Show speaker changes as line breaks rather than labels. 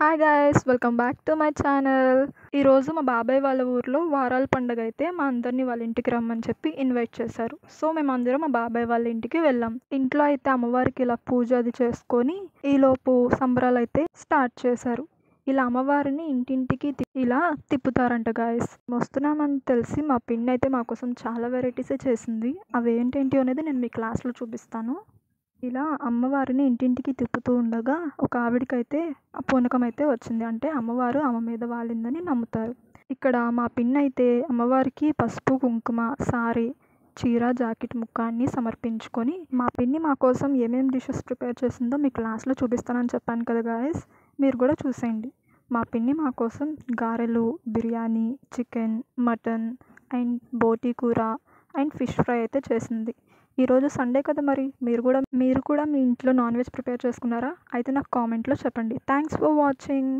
Hi guys, welcome back to my channel. ఈరోజు మా బాబాయ్ వాళ్ళ ఊర్లో వారాల పండుగ అయితే మా అందరినీ వాళ్ళ ఇంటికి రమ్మని చెప్పి ఇన్వైట్ చేశారు. సో మేమందరం మా బాబాయ్ వాళ్ళ ఇంటికి వెళ్ళాం. ఇంట్లో అయితే అమ్మవారికి ఇలా పూజ అది చేసుకొని ఈలోపు సంబరాలు అయితే స్టార్ట్ చేశారు. ఇలా అమ్మవారిని ఇంటింటికి ఇలా తిప్పుతారంట గాయస్. వస్తున్నామని తెలిసి మా పిన్ని అయితే మా కోసం చాలా వెరైటీసే చేసింది. అవి ఏంటేంటి అనేది నేను మీ క్లాస్లో చూపిస్తాను. ఇలా అమ్మవారిని ఇంటింటికి తిప్పుతూ ఉండగా ఒక ఆవిడకైతే ఆ పూనకం అయితే వచ్చింది. అంటే అమ్మవారు ఆమె మీద వాలిందని నమ్ముతారు. ఇక్కడ మా పిన్ని అయితే అమ్మవారికి పసుపు కుంకుమ సారీ చీర జాకెట్ ముక్క అన్ని సమర్పించుకొని మా పిన్ని మా కోసం ఏమేమి డిషెస్ ప్రిపేర్ చేసిందో మీ క్లాస్లో చూపిస్తానని చెప్పాను కదా గాయస్, మీరు కూడా చూసేయండి. మా పిన్ని మా కోసం గారెలు, బిర్యానీ, చికెన్, మటన్ అండ్ బోటీ కూర అండ్ ఫిష్ ఫ్రై అయితే చేసింది. ఈరోజు సండే కదా, మరి మీరు కూడా మీ ఇంట్లో నాన్ వెజ్ ప్రిపేర్ చేసుకున్నారా? అయితే నాకు కామెంట్లో చెప్పండి. Thanks for watching.